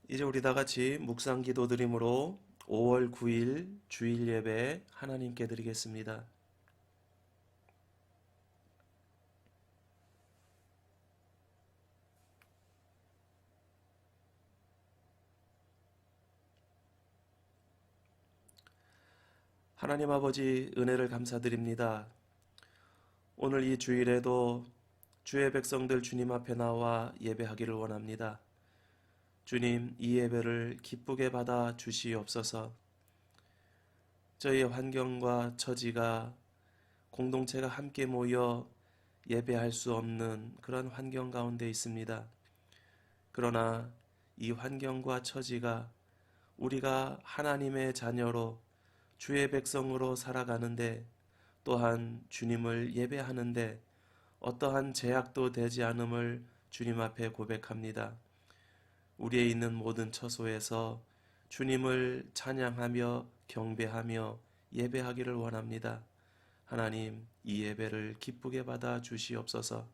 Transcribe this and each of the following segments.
이제 우리 다 같이 묵상 기도 드림으로 5월 9일 주일 예배 하나님께 드리겠습니다. 하나님 아버지 은혜를 감사드립니다. 오늘 이 주일에도 주의 백성들 주님 앞에 나와 예배하기를 원합니다. 주님, 이 예배를 기쁘게 받아 주시옵소서. 저희의 환경과 처지가 공동체가 함께 모여 예배할 수 없는 그런 환경 가운데 있습니다. 그러나 이 환경과 처지가 우리가 하나님의 자녀로 주의 백성으로 살아가는데 또한 주님을 예배하는데 어떠한 제약도 되지 않음을 주님 앞에 고백합니다. 우리의 있는 모든 처소에서 주님을 찬양하며 경배하며 예배하기를 원합니다. 하나님, 이 예배를 기쁘게 받아 주시옵소서.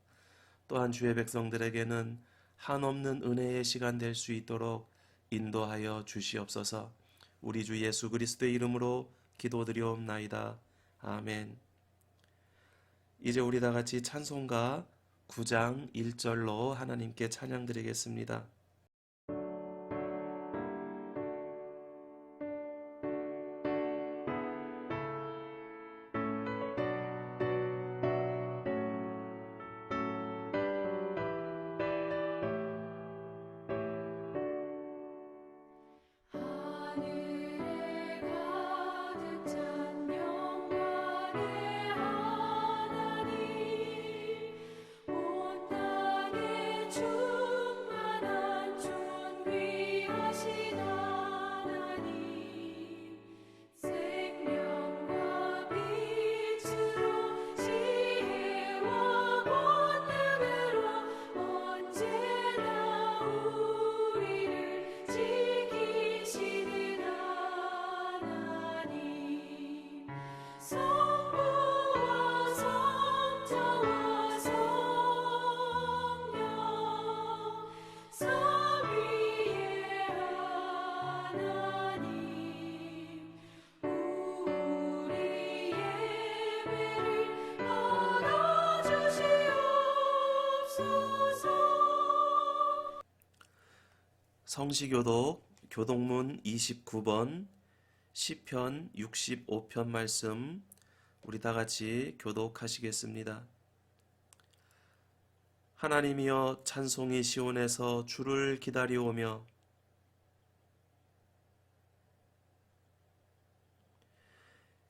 또한 주의 백성들에게는 한없는 은혜의 시간 될 수 있도록 인도하여 주시옵소서. 우리 주 예수 그리스도의 이름으로 기도드리옵나이다. 아멘. 이제 우리 다 같이 찬송가 9장 1절로 하나님께 찬양 드리겠습니다. 하늘에 가득 찬 영광의 하나님, 온 땅에 충만한 존귀하신 하나님, 생명과 빛으로 지혜와 권능으로 언제나 우리를 지키시는 하나님, 성부와 성자와 성령 삼위의 하나님, 우리 예배를 받아주시옵소서. 성시교독 교독문 29번 시편 65편 말씀 우리 다 같이 교독하시겠습니다. 하나님이여, 찬송이 시온에서 주를 기다리오며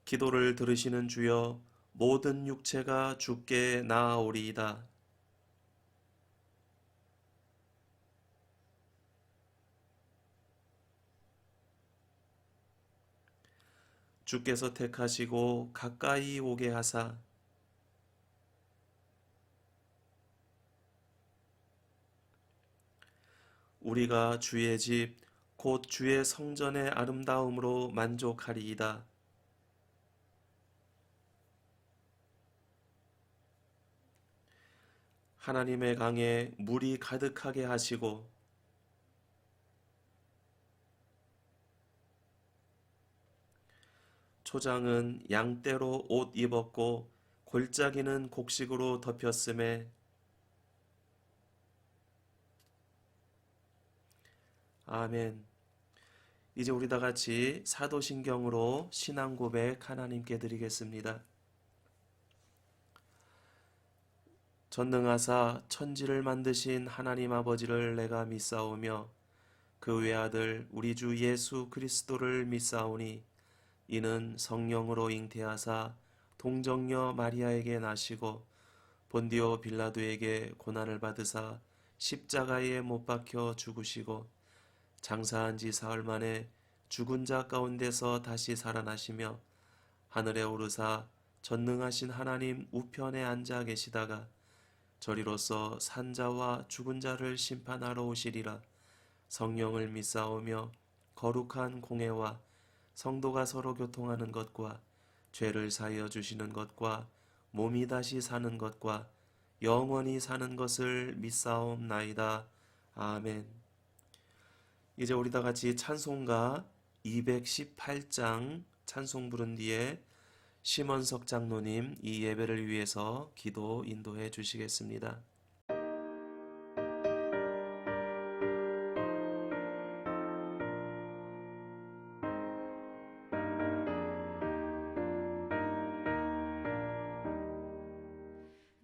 기도를 들으시는 주여, 모든 육체가 주께 나아오리이다. 주께서 택하시고 가까이 오게 하사 우리가 주의 집 곧 주의 성전의 아름다움으로 만족하리이다. 하나님의 강에 물이 가득하게 하시고 초장은 양떼로 옷 입었고 골짜기는 곡식으로 덮였음에 아멘. 이제 우리 다 같이 사도신경으로 신앙 고백 하나님께 드리겠습니다. 전능하사 천지를 만드신 하나님 아버지를 내가 믿사오며 그 외아들 우리 주 예수 그리스도를 믿사오니 이는 성령으로 잉태하사 동정녀 마리아에게 나시고 본디오 빌라도에게 고난을 받으사 십자가에 못 박혀 죽으시고 장사한 지 사흘 만에 죽은 자 가운데서 다시 살아나시며 하늘에 오르사 전능하신 하나님 우편에 앉아 계시다가 저리로서 산자와 죽은 자를 심판하러 오시리라. 성령을 믿사오며 거룩한 공회와 성도가 서로 교통하는 것과 죄를 사하여 주시는 것과 몸이 다시 사는 것과 영원히 사는 것을 믿사옵나이다. 아멘. 이제 우리 다 같이 찬송가 218장 찬송 부른 뒤에 심원석 장로님 이 예배를 위해서 기도 인도해 주시겠습니다.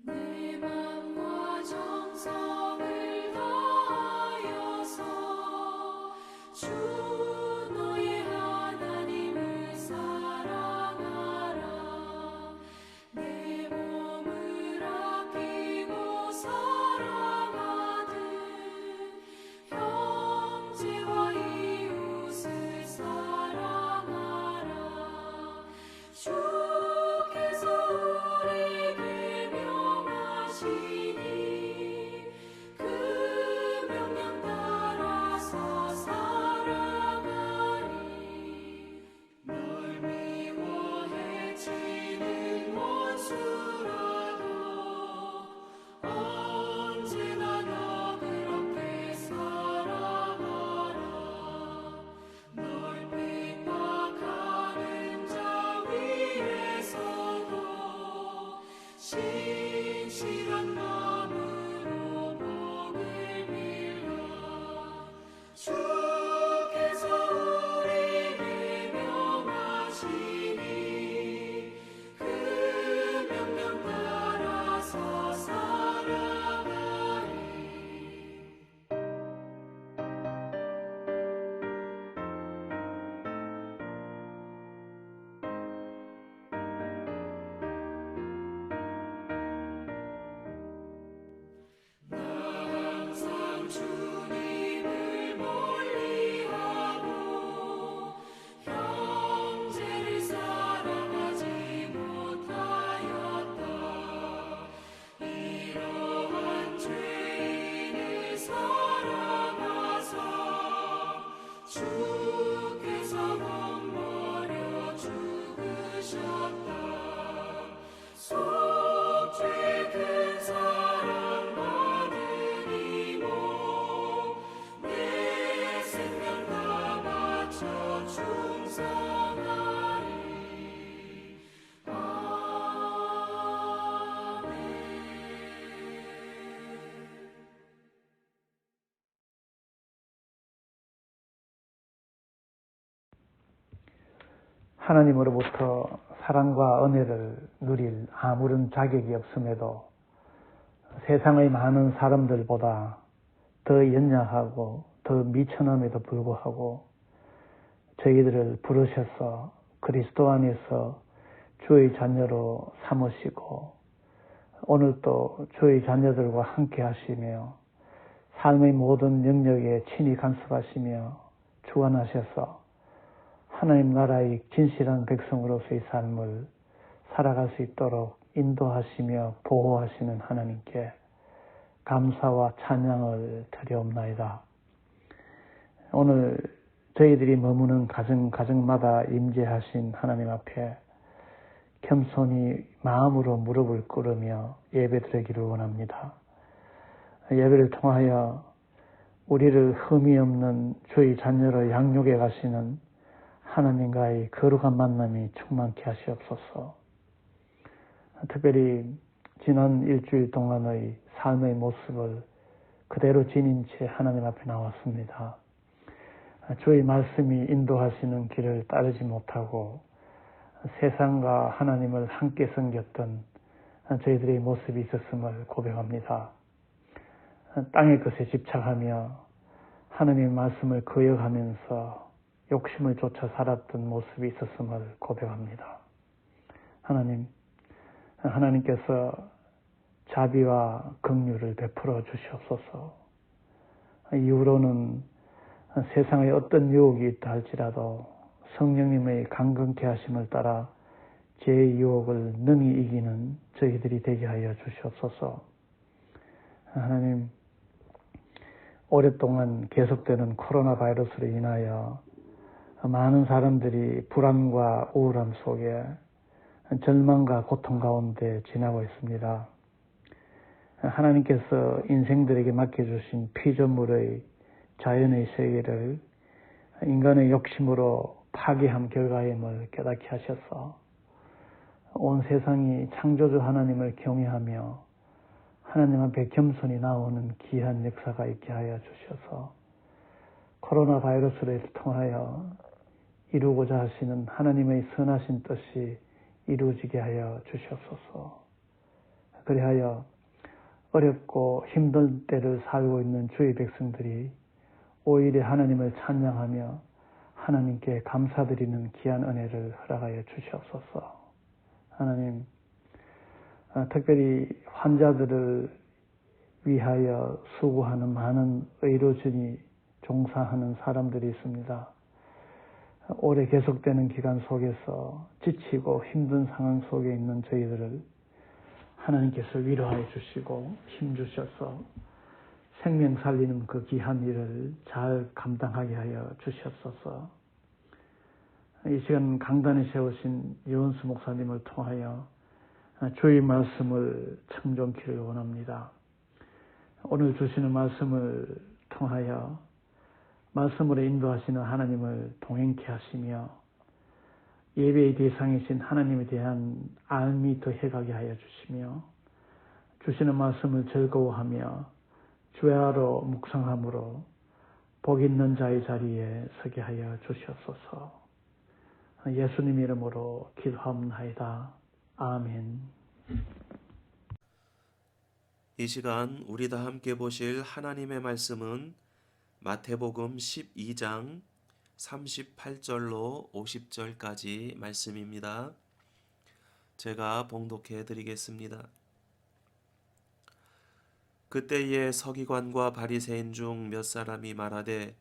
내 맘과 정성을 다하여서 주 너의 하나님을 사랑하라. 내 몸을 아끼고 사랑하듯 형제와 이웃을 사랑하라. 주께서 우리에게 명하시니 그 명령 따라서 살아가리. 널 미워해 치는 원수라도 언제나 너그럽게 살아가라. 널 핍박하는 자 위에서도 신실한 마음으로 복을 빌라. 주께서 우리에게 명하시니 그 명령 따라서 살아가리. 항상 주님을 멀리하고 형제를 사랑하지 못하였다. 이러한 죄인을 사랑하사 주께서 몸버려 죽으셨다. 속죄 큰 사랑 받은 이모 내 생명 다 바쳐 충성하리. 아멘. 하나님으로부터 사랑과 은혜를 누릴 아무런 자격이 없음에도 세상의 많은 사람들보다 더 연약하고 더 미천함에도 불구하고 저희들을 부르셔서 그리스도 안에서 주의 자녀로 삼으시고 오늘 또 주의 자녀들과 함께 하시며 삶의 모든 영역에 친히 간섭하시며 주관하셔서 하나님 나라의 진실한 백성으로서의 삶을 살아갈 수 있도록 인도하시며 보호하시는 하나님께 감사와 찬양을 드리옵나이다. 오늘 저희들이 머무는 가정마다 임재하신 하나님 앞에 겸손히 마음으로 무릎을 꿇으며 예배드리기를 원합니다. 예배를 통하여 우리를 흠이 없는 주의 자녀로 양육해 가시는 하나님과의 거룩한 만남이 충만케 하시옵소서. 특별히 지난 일주일 동안의 삶의 모습을 그대로 지닌 채 하나님 앞에 나왔습니다. 주의 말씀이 인도하시는 길을 따르지 못하고 세상과 하나님을 함께 섬겼던 저희들의 모습이 있었음을 고백합니다. 땅의 것에 집착하며 하나님의 말씀을 거역하면서 욕심을 쫓아 살았던 모습이 있었음을 고백합니다. 하나님께서 자비와 긍휼을 베풀어 주시옵소서. 이후로는 세상에 어떤 유혹이 있다 할지라도 성령님의 강건케 하심을 따라 제 유혹을 능히 이기는 저희들이 되게 하여 주시옵소서. 하나님, 오랫동안 계속되는 코로나 바이러스로 인하여 많은 사람들이 불안과 우울함 속에 절망과 고통 가운데 지나고 있습니다. 하나님께서 인생들에게 맡겨주신 피조물의 자연의 세계를 인간의 욕심으로 파괴한 결과임을 깨닫게 하셔서 온 세상이 창조주 하나님을 경외하며 하나님 앞에 겸손히 나오는 귀한 역사가 있게 하여 주셔서 코로나 바이러스를 통하여 이루고자 하시는 하나님의 선하신 뜻이 이루어지게 하여 주시옵소서. 그리하여 어렵고 힘든 때를 살고 있는 주의 백성들이 오히려 하나님을 찬양하며 하나님께 감사드리는 귀한 은혜를 허락하여 주시옵소서. 하나님, 특별히 환자들을 위하여 수고하는 많은 의료진이 종사하는 사람들이 있습니다. 오래 계속되는 기간 속에서 지치고 힘든 상황 속에 있는 저희들을 하나님께서 위로하여 주시고 힘주셔서 생명 살리는 그 귀한 일을 잘 감당하게 하여 주시옵소서. 이 시간 강단에 세우신 유은수 목사님을 통하여 주의 말씀을 청종키를 원합니다. 오늘 주시는 말씀을 통하여 말씀으로 인도하시는 하나님을 동행케 하시며 예배의 대상이신 하나님에 대한 알미 더해가게 하여 주시며 주시는 말씀을 즐거워하며 주야로 묵상함으로 복 있는 자의 자리에 서게 하여 주시옵소서. 예수님 이름으로 기도하옵나이다. 아멘. 이 시간 우리 다 함께 보실 하나님의 말씀은 마태복음 12장 38절로 50절까지 말씀입니다. 제가 봉독해 드리겠습니다. 그때에 서기관과 바리새인 중 몇 사람이 말하되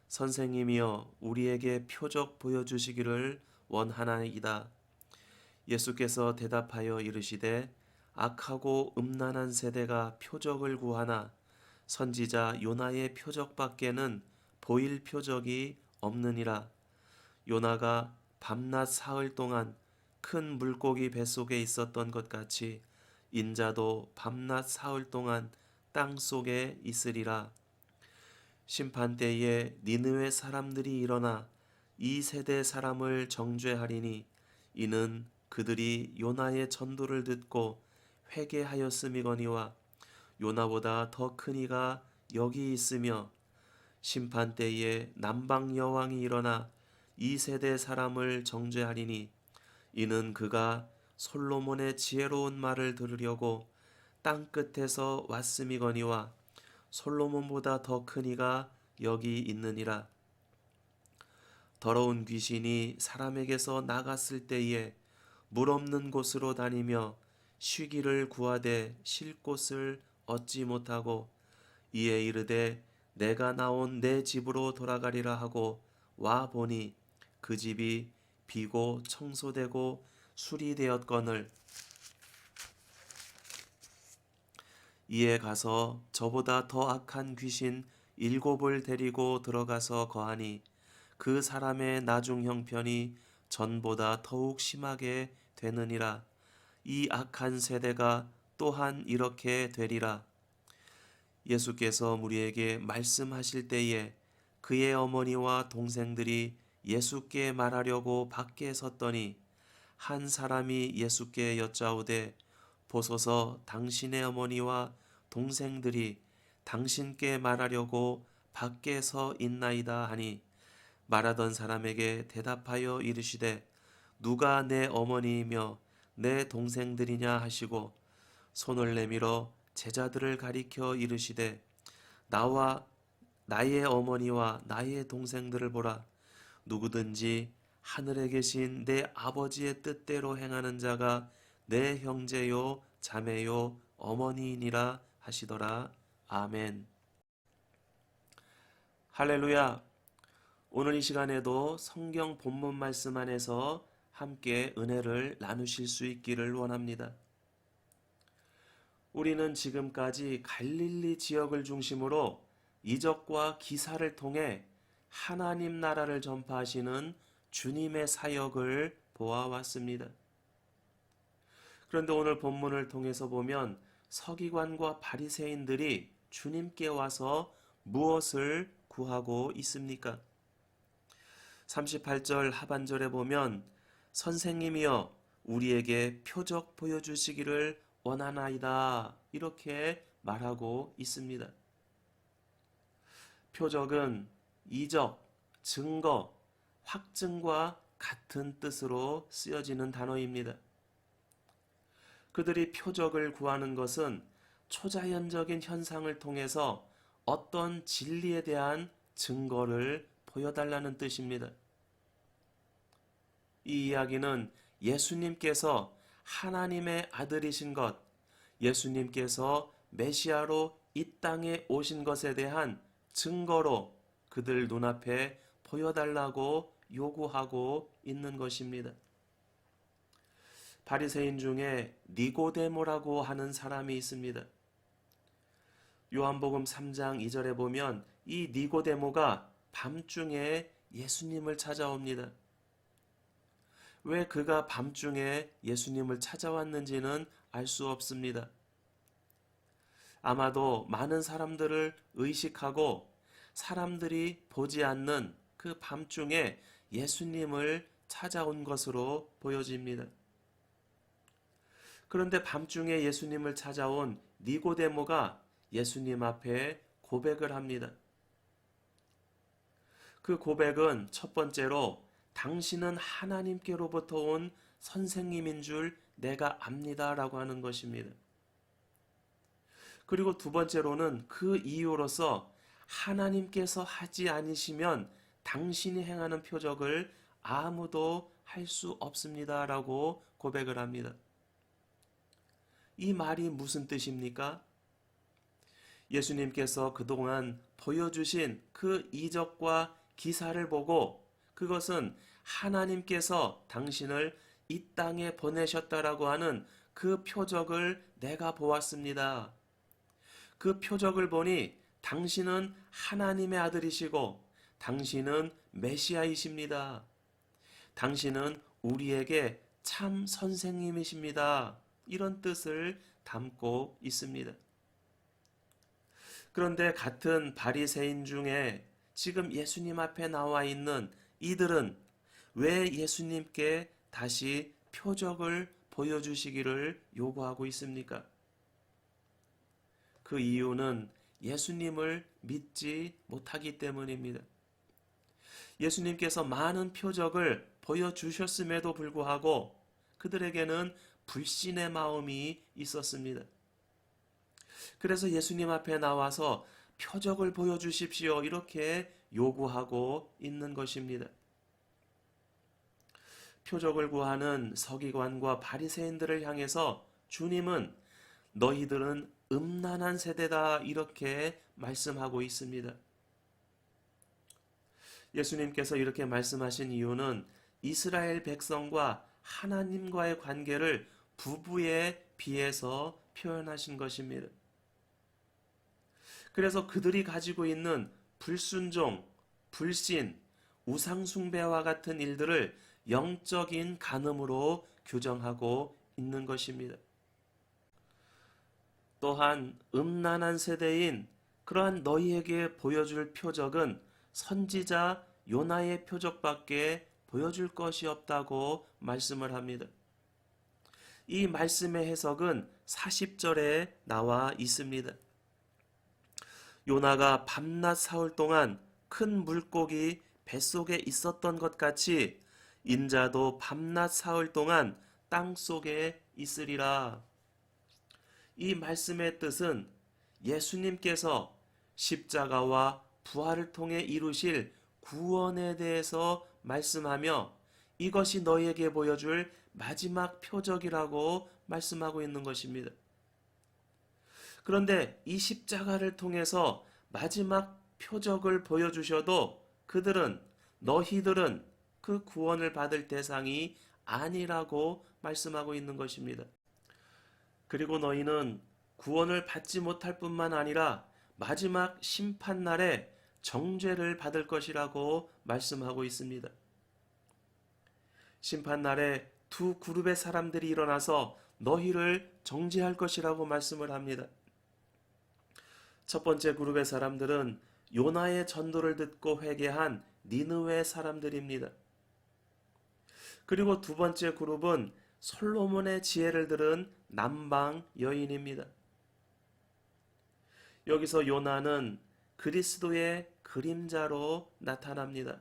선생님이여 우리에게 표적 보여주시기를 원하나이다. 예수께서 대답하여 이르시되 악하고 음란한 세대가 표적을 구하나 선지자 요나의 표적밖에는 보일 표적이 없느니라. 요나가 밤낮 사흘 동안 큰 물고기 뱃속에 있었던 것 같이 인자도 밤낮 사흘 동안 땅 속에 있으리라. 심판때에 니느웨 사람들이 일어나 이 세대 사람을 정죄하리니 이는 그들이 요나의 전도를 듣고 회개하였음이거니와 요나보다 더 큰 이가 여기 있으며 심판때에 남방 여왕이 일어나 이 세대 사람을 정죄하리니 이는 그가 솔로몬의 지혜로운 말을 들으려고 땅 끝에서 왔음이거니와 솔로몬보다 더 큰 이가 여기 있느니라. 더러운 귀신이 사람에게서 나갔을 때에 물 없는 곳으로 다니며 쉬기를 구하되 쉴 곳을 얻지 못하고 이에 이르되 내가 나온 내 집으로 돌아가리라 하고 와 보니 그 집이 비고 청소되고 수리되었거늘 이에 가서 저보다 더 악한 귀신 7을 데리고 들어가서 거하니 그 사람의 나중 형편이 전보다 더욱 심하게 되느니라. 이 악한 세대가 또한 이렇게 되리라. 예수께서 우리에게 말씀하실 때에 그의 어머니와 동생들이 예수께 말하려고 밖에 섰더니 한 사람이 예수께 여짜오되 보소서 당신의 어머니와 동생들이 당신께 말하려고 밖에 서 있나이다 하니 말하던 사람에게 대답하여 이르시되 누가 내 어머니이며 내 동생들이냐 하시고 손을 내밀어 제자들을 가리켜 이르시되 나와 나의 어머니와 나의 동생들을 보라. 누구든지 하늘에 계신 내 아버지의 뜻대로 행하는 자가 내 형제요 자매요 어머니이니라 하시더라. 아멘. 할렐루야. 오늘 이 시간에도 성경 본문 말씀 안에서 함께 은혜를 나누실 수 있기를 원합니다. 우리는 지금까지 갈릴리 지역을 중심으로 이적과 기사를 통해 하나님 나라를 전파하시는 주님의 사역을 보아왔습니다. 그런데 오늘 본문을 통해서 보면 서기관과 바리새인들이 주님께 와서 무엇을 구하고 있습니까? 38절 하반절에 보면 선생님이여 우리에게 표적 보여주시기를 원하나이다 이렇게 말하고 있습니다. 표적은 이적, 증거, 확증과 같은 뜻으로 쓰여지는 단어입니다. 그들이 표적을 구하는 것은 초자연적인 현상을 통해서 어떤 진리에 대한 증거를 보여달라는 뜻입니다. 이 이야기는 예수님께서 하나님의 아들이신 것, 예수님께서 메시아로 이 땅에 오신 것에 대한 증거로 그들 눈앞에 보여달라고 요구하고 있는 것입니다. 바리새인 중에 니고데모라고 하는 사람이 있습니다. 요한복음 3장 2절에 보면 이 니고데모가 밤중에 예수님을 찾아옵니다. 왜 그가 밤중에 예수님을 찾아왔는지는 알 수 없습니다. 아마도 많은 사람들을 의식하고 사람들이 보지 않는 그 밤중에 예수님을 찾아온 것으로 보여집니다. 그런데 밤중에 예수님을 찾아온 니고데모가 예수님 앞에 고백을 합니다. 그 고백은 첫 번째로 당신은 하나님께로부터 온 선생님인 줄 내가 압니다 라고 하는 것입니다. 그리고 두 번째로는 그 이유로서 하나님께서 하지 않으시면 당신이 행하는 표적을 아무도 할 수 없습니다 라고 고백을 합니다. 이 말이 무슨 뜻입니까? 예수님께서 그동안 보여주신 그 이적과 기사를 보고 그것은 하나님께서 당신을 이 땅에 보내셨다라고 하는 그 표적을 내가 보았습니다. 그 표적을 보니 당신은 하나님의 아들이시고 당신은 메시아이십니다. 당신은 우리에게 참 선생님이십니다. 이런 뜻을 담고 있습니다. 그런데 같은 바리새인 중에 지금 예수님 앞에 나와 있는 이들은 왜 예수님께 다시 표적을 보여주시기를 요구하고 있습니까? 그 이유는 예수님을 믿지 못하기 때문입니다. 예수님께서 많은 표적을 보여주셨음에도 불구하고 그들에게는 불신의 마음이 있었습니다. 그래서 예수님 앞에 나와서 표적을 보여주십시오 이렇게 요구하고 있는 것입니다. 표적을 구하는 서기관과 바리새인들을 향해서 주님은 너희들은 음란한 세대다 이렇게 말씀하고 있습니다. 예수님께서 이렇게 말씀하신 이유는 이스라엘 백성과 하나님과의 관계를 부부에 비해서 표현하신 것입니다. 그래서 그들이 가지고 있는 불순종, 불신, 우상숭배와 같은 일들을 영적인 간음으로 규정하고 있는 것입니다. 또한 음란한 세대인 그러한 너희에게 보여줄 표적은 선지자 요나의 표적밖에 보여줄 것이 없다고 말씀을 합니다. 이 말씀의 해석은 40절에 나와 있습니다. 요나가 밤낮 사흘 동안 큰 물고기 뱃속에 있었던 것 같이 인자도 밤낮 사흘 동안 땅속에 있으리라. 이 말씀의 뜻은 예수님께서 십자가와 부활을 통해 이루실 구원에 대해서 말씀하며 이것이 너희에게 보여줄 마지막 표적이라고 말씀하고 있는 것입니다. 그런데 이 십자가를 통해서 마지막 표적을 보여주셔도 너희들은 그 구원을 받을 대상이 아니라고 말씀하고 있는 것입니다. 그리고 너희는 구원을 받지 못할 뿐만 아니라 마지막 심판날에 정죄를 받을 것이라고 말씀하고 있습니다. 심판날에 두 그룹의 사람들이 일어나서 너희를 정죄할 것이라고 말씀을 합니다. 첫 번째 그룹의 사람들은 요나의 전도를 듣고 회개한 니느웨 사람들입니다. 그리고 두 번째 그룹은 솔로몬의 지혜를 들은 남방 여인입니다. 여기서 요나는 그리스도의 그림자로 나타납니다.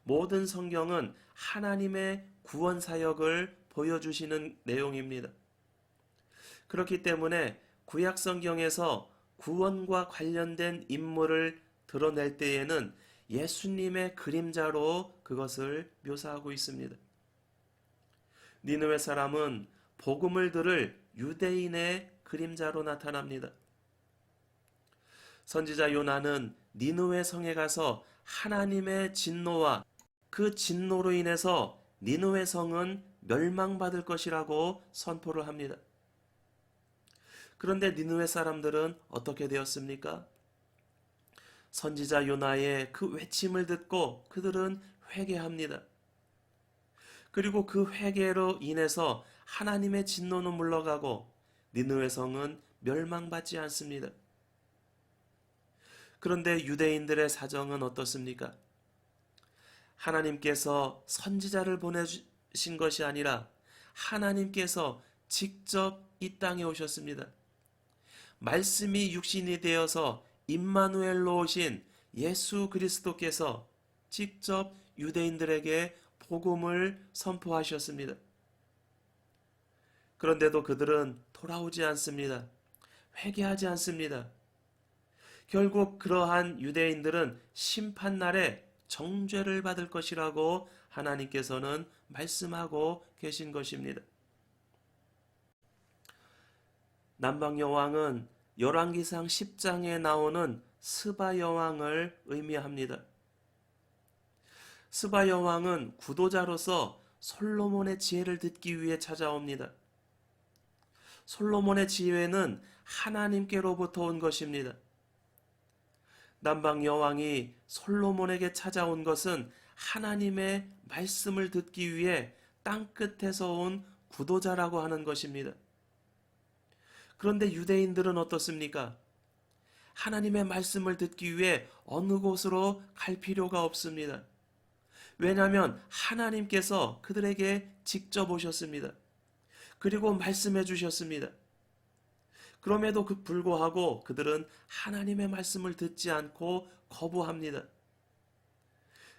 모든 성경은 하나님의 구원 사역을 보여주시는 내용입니다. 그렇기 때문에 구약 성경에서 구원과 관련된 인물을 드러낼 때에는 예수님의 그림자로 그것을 묘사하고 있습니다. 니느웨 사람은 복음을 들을 유대인의 그림자로 나타납니다. 선지자 요나는 니느웨 성에 가서 하나님의 진노와 그 진노로 인해서 니느웨 성은 멸망받을 것이라고 선포를 합니다. 그런데 니느웨 사람들은 어떻게 되었습니까? 선지자 요나의 그 외침을 듣고 그들은 회개합니다. 그리고 그 회개로 인해서 하나님의 진노는 물러가고 니느웨 성은 멸망받지 않습니다. 그런데 유대인들의 사정은 어떻습니까? 하나님께서 선지자를 보내신 것이 아니라 하나님께서 직접 이 땅에 오셨습니다. 말씀이 육신이 되어서 임마누엘로 오신 예수 그리스도께서 직접 유대인들에게 복음을 선포하셨습니다. 그런데도 그들은 돌아오지 않습니다. 회개하지 않습니다. 결국 그러한 유대인들은 심판날에 정죄를 받을 것이라고 하나님께서는 말씀하고 계신 것입니다. 남방 여왕은 열왕기상 10장에 나오는 스바 여왕을 의미합니다. 스바 여왕은 구도자로서 솔로몬의 지혜를 듣기 위해 찾아옵니다. 솔로몬의 지혜는 하나님께로부터 온 것입니다. 남방 여왕이 솔로몬에게 찾아온 것은 하나님의 말씀을 듣기 위해 땅끝에서 온 구도자라고 하는 것입니다. 그런데 유대인들은 어떻습니까? 하나님의 말씀을 듣기 위해 어느 곳으로 갈 필요가 없습니다. 왜냐하면 하나님께서 그들에게 직접 오셨습니다. 그리고 말씀해 주셨습니다. 그럼에도 불구하고 그들은 하나님의 말씀을 듣지 않고 거부합니다.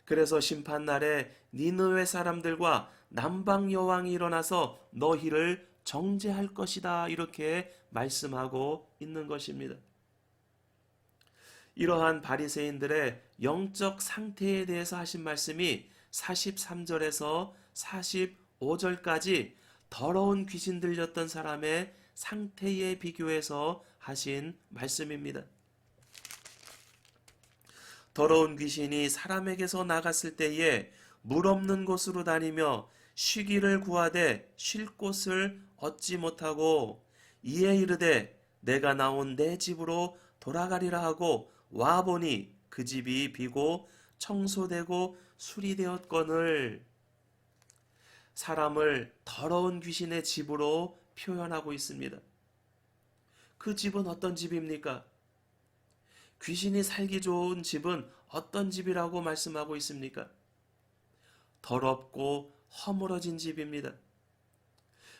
그래서 심판날에 니느웨 사람들과 남방 여왕이 일어나서 너희를 정죄할 것이다 이렇게 말씀하고 있는 것입니다. 이러한 바리새인들의 영적 상태에 대해서 하신 말씀이 43절에서 45절까지 더러운 귀신 들렸던 사람의 상태에 비교해서 하신 말씀입니다. 더러운 귀신이 사람에게서 나갔을 때에 물 없는 곳으로 다니며 쉬기를 구하되 쉴 곳을 얻지 못하고 이에 이르되 내가 나온 내 집으로 돌아가리라 하고 와보니 그 집이 비고 청소되고 수리되었거늘. 사람을 더러운 귀신의 집으로 표현하고 있습니다. 그 집은 어떤 집입니까? 귀신이 살기 좋은 집은 어떤 집이라고 말씀하고 있습니까? 더럽고 허물어진 집입니다.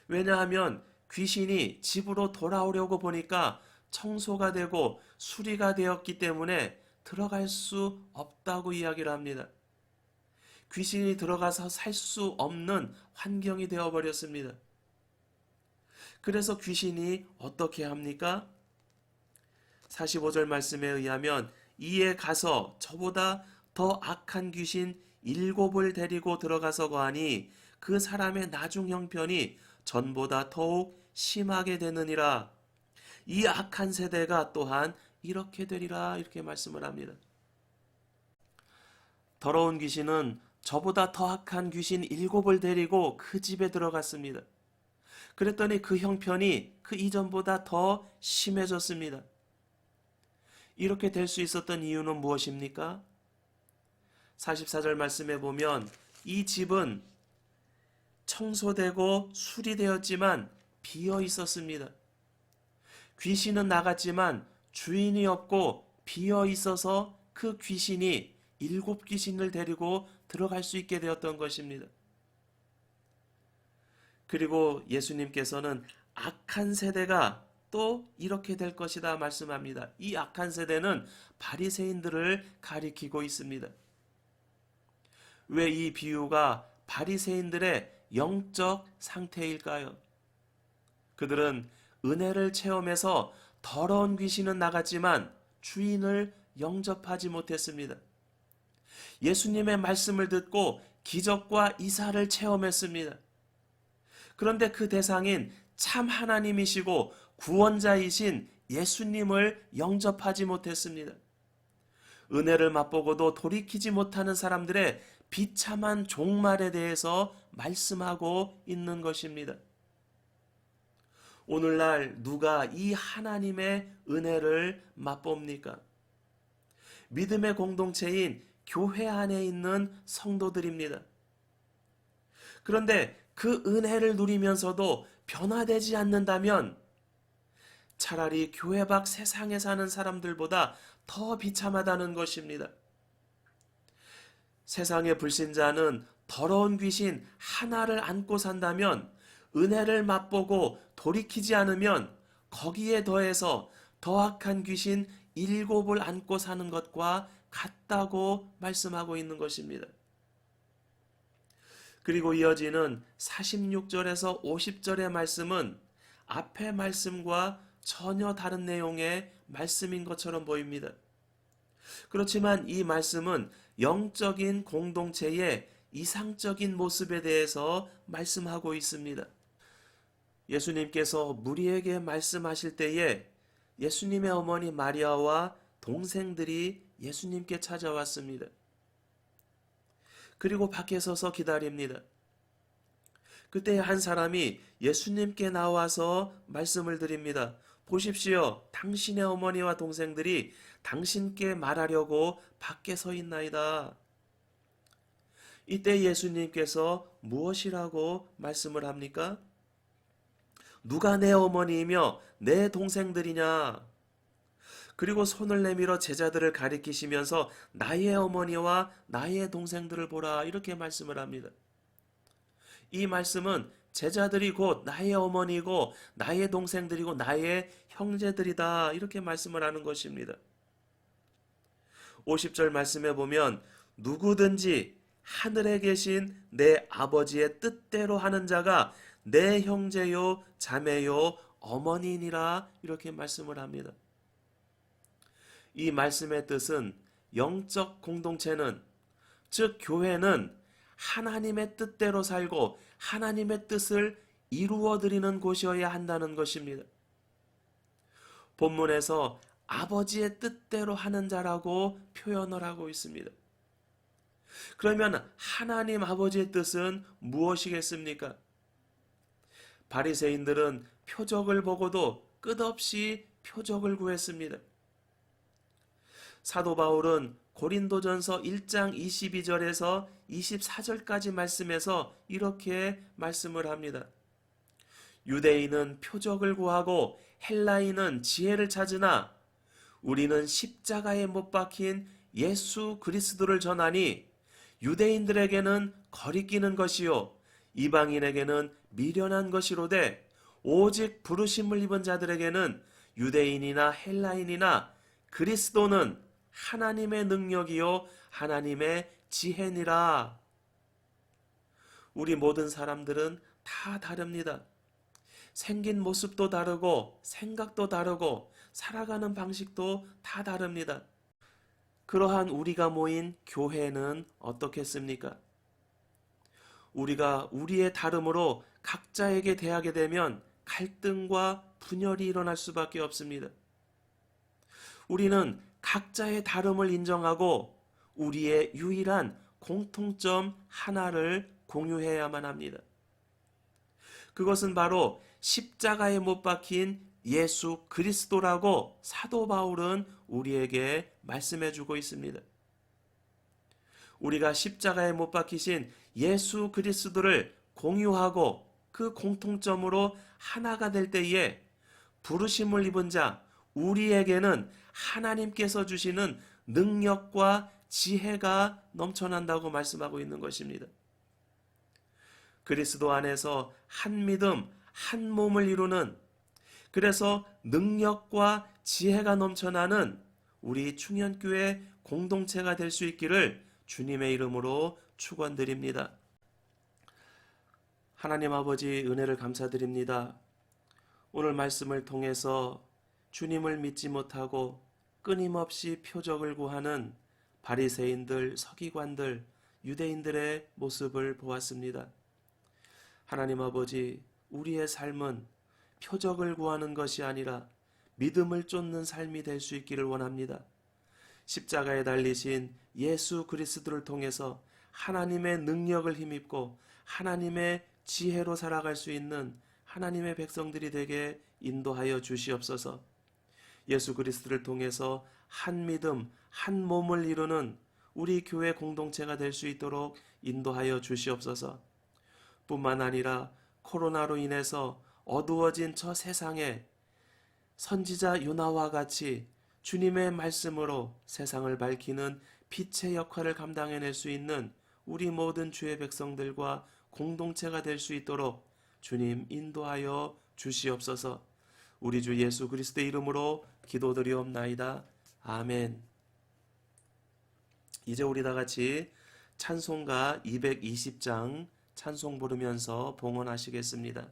왜냐하면 귀신이 집으로 돌아오려고 보니까 청소가 되고 수리가 되었기 때문에 들어갈 수 없다고 이야기를 합니다. 귀신이 들어가서 살 수 없는 환경이 되어버렸습니다. 그래서 귀신이 어떻게 합니까? 45절 말씀에 의하면 이에 가서 저보다 더 악한 귀신 7을 데리고 들어가서 거하니 그 사람의 나중 형편이 전보다 더욱 심하게 되느니라. 이 악한 세대가 또한 이렇게 되리라 이렇게 말씀을 합니다. 더러운 귀신은 저보다 더 악한 귀신 7을 데리고 그 집에 들어갔습니다. 그랬더니 그 형편이 그 이전보다 더 심해졌습니다. 이렇게 될 수 있었던 이유는 무엇입니까? 44절 말씀에 보면 이 집은 청소되고 수리되었지만 비어 있었습니다. 귀신은 나갔지만 주인이 없고 비어 있어서 그 귀신이 7 귀신을 데리고 들어갈 수 있게 되었던 것입니다. 그리고 예수님께서는 악한 세대가 또 이렇게 될 것이다 말씀합니다. 이 악한 세대는 바리새인들을 가리키고 있습니다. 왜 이 비유가 바리새인들의 영적 상태일까요? 그들은 은혜를 체험해서 더러운 귀신은 나갔지만 주인을 영접하지 못했습니다. 예수님의 말씀을 듣고 기적과 이사를 체험했습니다. 그런데 그 대상인 참 하나님이시고 구원자이신 예수님을 영접하지 못했습니다. 은혜를 맛보고도 돌이키지 못하는 사람들의 비참한 종말에 대해서 말씀하고 있는 것입니다. 오늘날 누가 이 하나님의 은혜를 맛봅니까? 믿음의 공동체인 교회 안에 있는 성도들입니다. 그런데 그 은혜를 누리면서도 변화되지 않는다면 차라리 교회 밖 세상에 사는 사람들보다 더 비참하다는 것입니다. 세상의 불신자는 더러운 귀신 하나를 안고 산다면 은혜를 맛보고 돌이키지 않으면 거기에 더해서 더 악한 귀신 7을 안고 사는 것과 같다고 말씀하고 있는 것입니다. 그리고 이어지는 46절에서 50절의 말씀은 앞의 말씀과 전혀 다른 내용의 말씀인 것처럼 보입니다. 그렇지만 이 말씀은 영적인 공동체의 이상적인 모습에 대해서 말씀하고 있습니다. 예수님께서 무리에게 말씀하실 때에 예수님의 어머니 마리아와 동생들이 예수님께 찾아왔습니다. 그리고 밖에 서서 기다립니다. 그때 한 사람이 예수님께 나와서 말씀을 드립니다. 보십시오. 당신의 어머니와 동생들이 당신께 말하려고 밖에 서 있나이다. 이때 예수님께서 무엇이라고 말씀을 합니까? 누가 내 어머니이며 내 동생들이냐? 그리고 손을 내밀어 제자들을 가리키시면서 나의 어머니와 나의 동생들을 보라 이렇게 말씀을 합니다. 이 말씀은 제자들이 곧 나의 어머니고 나의 동생들이고 나의 형제들이다 이렇게 말씀을 하는 것입니다. 50절 말씀에 보면 누구든지 하늘에 계신 내 아버지의 뜻대로 하는 자가 내 형제요 자매요 어머니니라 이렇게 말씀을 합니다. 이 말씀의 뜻은 영적 공동체는 즉 교회는 하나님의 뜻대로 살고 하나님의 뜻을 이루어드리는 곳이어야 한다는 것입니다. 본문에서 아버지의 뜻대로 하는 자라고 표현을 하고 있습니다. 그러면 하나님 아버지의 뜻은 무엇이겠습니까? 바리새인들은 표적을 보고도 끝없이 표적을 구했습니다. 사도 바울은 고린도전서 1장 22절에서 24절까지 말씀에서 이렇게 말씀을 합니다. 유대인은 표적을 구하고 헬라인은 지혜를 찾으나 우리는 십자가에 못 박힌 예수 그리스도를 전하니 유대인들에게는 거리끼는 것이요 이방인에게는 미련한 것이로되 오직 부르심을 입은 자들에게는 유대인이나 헬라인이나 그리스도는 하나님의 능력이요 하나님의 지혜니라. 우리 모든 사람들은 다 다릅니다. 생긴 모습도 다르고 생각도 다르고 살아가는 방식도 다 다릅니다. 그러한 우리가 모인 교회는 어떻겠습니까? 우리가 우리의 다름으로 각자에게 대하게 되면 갈등과 분열이 일어날 수밖에 없습니다. 우리는 각자의 다름을 인정하고 우리의 유일한 공통점 하나를 공유해야만 합니다. 그것은 바로 십자가에 못 박힌 예수 그리스도라고 사도 바울은 우리에게 말씀해 주고 있습니다. 우리가 십자가에 못 박히신 예수 그리스도를 공유하고 그 공통점으로 하나가 될 때에 부르심을 입은 자, 우리에게는 하나님께서 주시는 능력과 지혜가 넘쳐난다고 말씀하고 있는 것입니다. 그리스도 안에서 한 믿음, 한 몸을 이루는, 그래서 능력과 지혜가 넘쳐나는 우리 충현교회 공동체가 될 수 있기를 주님의 이름으로 축원드립니다. 하나님 아버지, 은혜를 감사드립니다. 오늘 말씀을 통해서 주님을 믿지 못하고 끊임없이 표적을 구하는 바리새인들, 서기관들, 유대인들의 모습을 보았습니다. 하나님 아버지, 우리의 삶은 표적을 구하는 것이 아니라 믿음을 쫓는 삶이 될 수 있기를 원합니다. 십자가에 달리신 예수 그리스도를 통해서 하나님의 능력을 힘입고 하나님의 지혜로 살아갈 수 있는 하나님의 백성들이 되게 인도하여 주시옵소서. 예수 그리스도를 통해서 한 믿음, 한 몸을 이루는 우리 교회 공동체가 될 수 있도록 인도하여 주시옵소서. 뿐만 아니라 코로나로 인해서 어두워진 저 세상에 선지자 요나와 같이 주님의 말씀으로 세상을 밝히는 빛의 역할을 감당해낼 수 있는 우리 모든 주의 백성들과 공동체가 될 수 있도록 주님 인도하여 주시옵소서. 우리 주 예수 그리스도의 이름으로 기도드리옵나이다. 아멘. 이제 우리 다 같이 찬송가 220장 찬송 부르면서 봉헌하시겠습니다.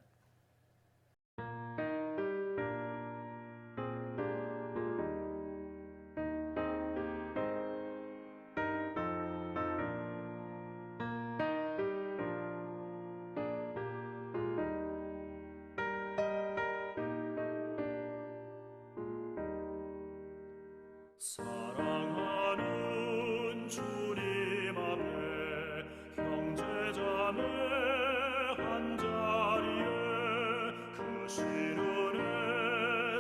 사랑하는 주님 앞에 형제자매 한자리에 그 시련에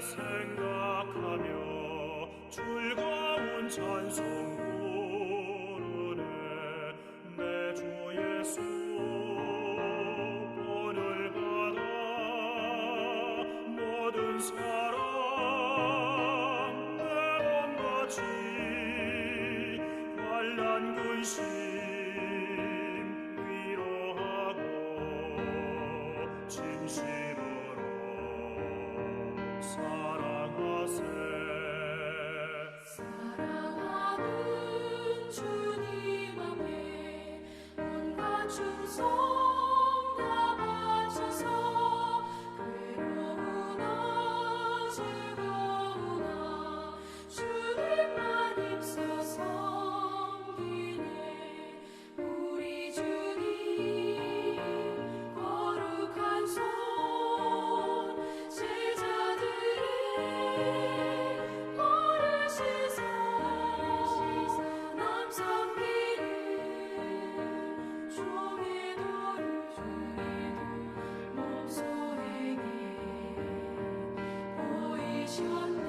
생각하며 즐거운 찬송 부르네. 내 주 예수 본을 받아 모든 사랑 환난 근심 위로하고 진심으로 사랑하세. 사랑하는 주님 앞에 온갖 충성 다 바쳐서 괴로우나 즐거우나 주님만 힘써 섬기네. 우리 주님 거룩한 손 제자들의 벌을 씻어 남 섬기는 종의 도를 몸소에게 보이셨네.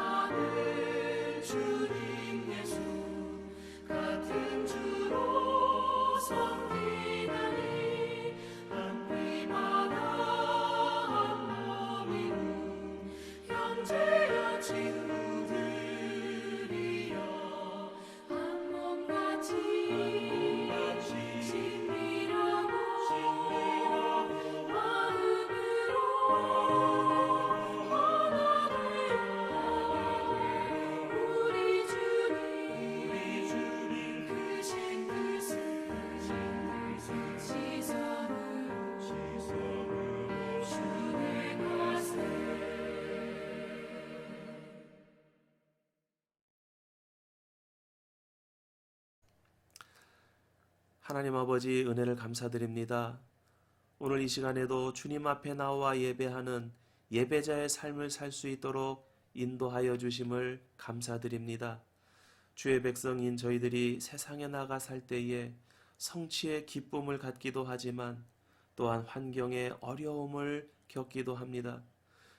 사랑하는 주님 예수 같은 주로 섬기나니 한 피마다 한 몸이군 형제여 친구들이여 한 몸같이 친밀하고 마음으로 하나 되어 우리 주님 크신 뜻을 지성으로 준행하세. 하나님 아버지, 은혜를 감사드립니다. 오늘 이 시간에도 주님 앞에 나와 예배하는 예배자의 삶을 살 수 있도록 인도하여 주심을 감사드립니다. 주의 백성인 저희들이 세상에 나가 살 때에 성취의 기쁨을 갖기도 하지만 또한 환경의 어려움을 겪기도 합니다.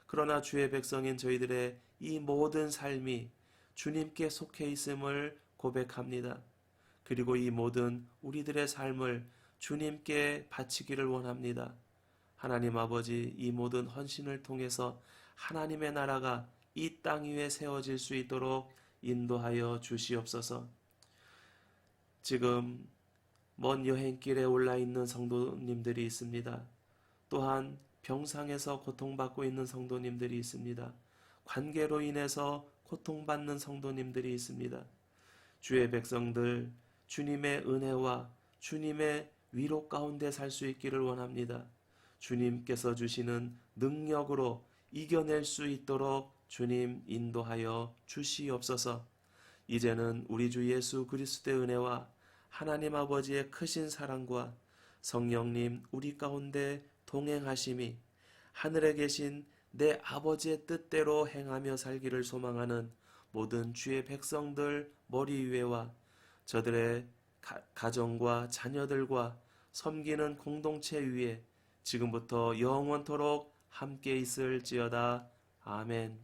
그러나 주의 백성인 저희들의 이 모든 삶이 주님께 속해 있음을 고백합니다. 그리고 이 모든 우리들의 삶을 주님께 바치기를 원합니다. 하나님 아버지, 이 모든 헌신을 통해서 하나님의 나라가 이 땅 위에 세워질 수 있도록 인도하여 주시옵소서. 지금 먼 여행길에 올라 있는 성도님들이 있습니다. 또한 병상에서 고통받고 있는 성도님들이 있습니다. 관계로 인해서 고통받는 성도님들이 있습니다. 주의 백성들, 주님의 은혜와 주님의 위로 가운데 살 수 있기를 원합니다. 주님께서 주시는 능력으로 이겨낼 수 있도록 주님 인도하여 주시옵소서. 이제는 우리 주 예수 그리스도의 은혜와 하나님 아버지의 크신 사랑과 성령님 우리 가운데 동행하심이 하늘에 계신 내 아버지의 뜻대로 행하며 살기를 소망하는 모든 주의 백성들 머리 위에와 저들의 가정과 자녀들과 섬기는 공동체 위에 지금부터 영원토록 함께 있을지어다. 아멘.